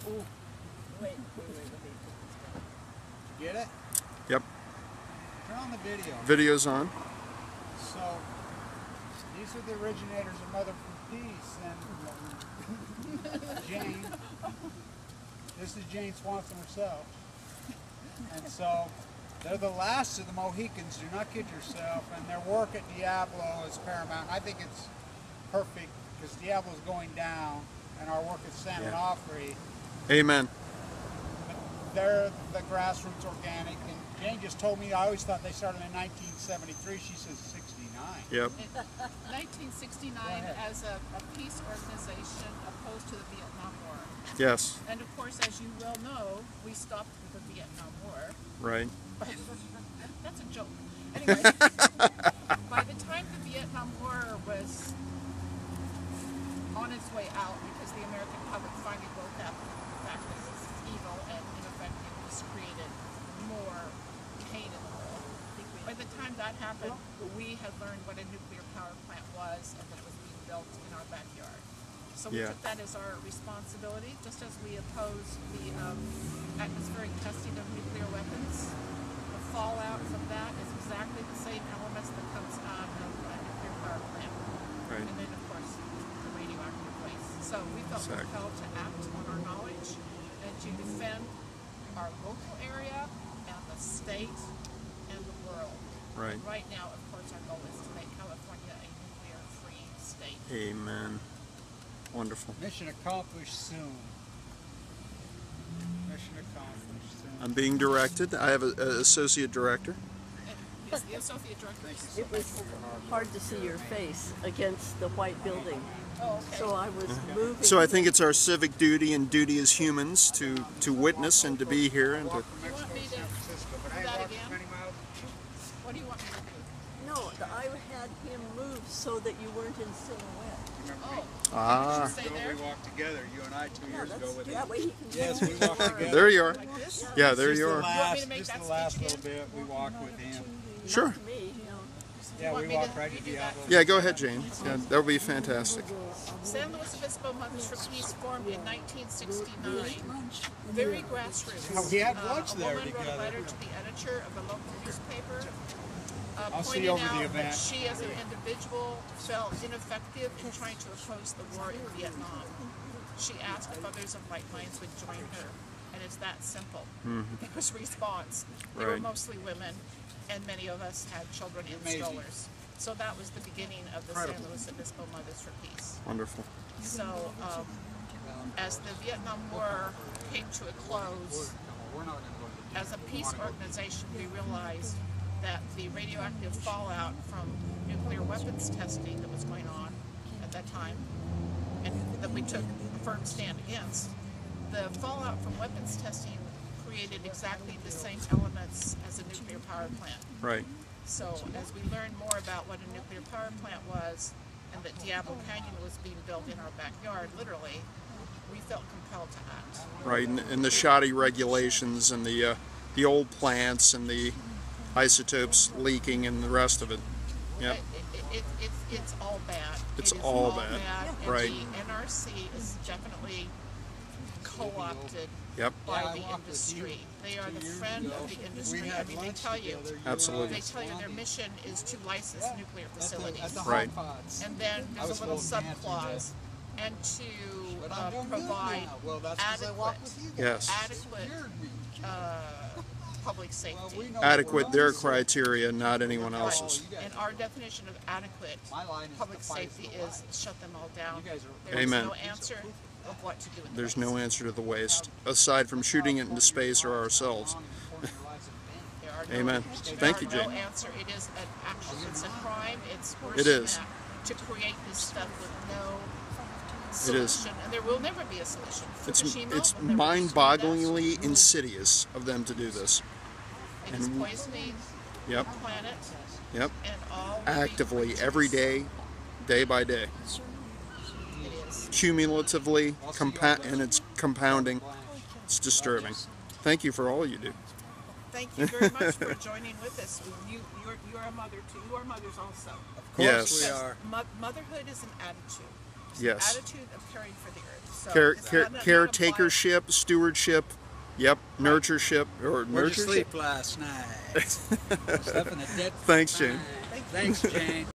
Ooh. Wait. Get it? Yep. Turn on the video. Video's on. So, these are the originators of Mother for Peace, and Jane. This is Jane Swanson herself. And so, they're the last of the Mohicans, do not kid yourself, and their work at Diablo is paramount. I think it's perfect, because Diablo's going down, and our work at San Onofre. Amen. They're the grassroots organic, and Jane just told me, I always thought they started in 1973. She says 69. Yep. 1969 as a peace organization opposed to the Vietnam War. Yes. And of course, as you well know, we stopped the Vietnam War. Right. That's a joke. Anyway, by the time the Vietnam War was on its way out, because the American public finally woke up to the fact that it was evil and ineffective, just created more pain in the world. By the time that happened, we had learned what a nuclear power plant was and that it was being built in our backyard. So we took that as our responsibility, just as we opposed the atmospheric testing of nuclear weapons. The fallout from that is exactly the same elements that comes out of a nuclear power plant. Right. And then, of course, the radioactive waste. So we felt compelled to act on our knowledge and to defend our local area and the state and the world. Right. And right now, of course, our goal is to make California a nuclear-free state. Amen. Wonderful. Mission accomplished soon. Mission accomplished soon. I'm being directed. I have an associate director. Yes, the associate director. It was hard to see your face against the white building. Oh, okay. So I was moving. So I think it's our civic duty and duty as humans to witness and to be here and to. You want me to do that again? What do you want me to do? No, I had him move so that you weren't in silhouette. Oh, Ah. stay there? We walked together, you and I, 2 years ago with That way he can Yes, we walked together. There you are. Like this? Yeah, there Just you the are. last, make just that the last speech little bit, we walked with him. Sure. to me, you know. Yeah, want we me walked to right to redo that? Diablo. Yeah, go ahead, Jane. Yeah, that would be fantastic. San Luis Obispo Mothers for Peace formed in 1969. Very grassroots. We had lunch there A woman wrote a together. letter to the editor of the local newspaper I'll see pointing you over the out event. that she as an individual felt ineffective in trying to oppose the war in Vietnam. She asked if others of like minds would join her, and it's that simple. It was response. They were Right. mostly women, and many of us had children in Amazing. strollers. So that was the beginning of the San Luis Obispo Mothers for Peace. Wonderful. So as the Vietnam War came to a close, as a peace organization, we realized that the radioactive fallout from nuclear weapons testing that was going on at that time, and that we took a firm stand against, the fallout from weapons testing created exactly the same elements as a nuclear power plant. Right. So as we learned more about what a nuclear power plant was, and that Diablo Canyon was being built in our backyard, literally, we felt compelled to act. Right. And the shoddy regulations and the old plants and the isotopes leaking and the rest of it. Yep. It's all bad. It's It is all bad. And Right. the NRC is definitely co-opted Yep. by the industry. They are the friend of the industry. I mean, they tell you. Absolutely. They tell you their mission is to license nuclear facilities. Right. And then there's a little subclause, and to provide Yes. adequate public safety. Adequate their criteria, not anyone else's. And our definition of adequate public safety is shut them all down. There is Amen. no answer of what to do with There's the no waste. answer to the waste, aside from shooting it into space or ourselves. There are Amen. Thank you, there are no Jane. answer. It is an action. It's a crime. It's worse It is. than that, to create this stuff with no It is. solution. And there will never be a solution. It's Fukushima it's will never be mind-bogglingly insidious of them to do this. It is poisoning Yep. the planet Yep. and all Actively, living every creatures. day by day. It is. Cumulatively, and it's compounding. It's disturbing. Thank you for all you do. Thank you very much for joining with us. You're a mother too. You are mothers also. Yes. we are. Motherhood is an attitude. It's Yes. an attitude of caring for the earth. So Caretakership, stewardship, yep, nurtureship, or Where'd you nurtureship. sleep last night? Stuff in a dead Thanks, Jane. Thanks, Jane.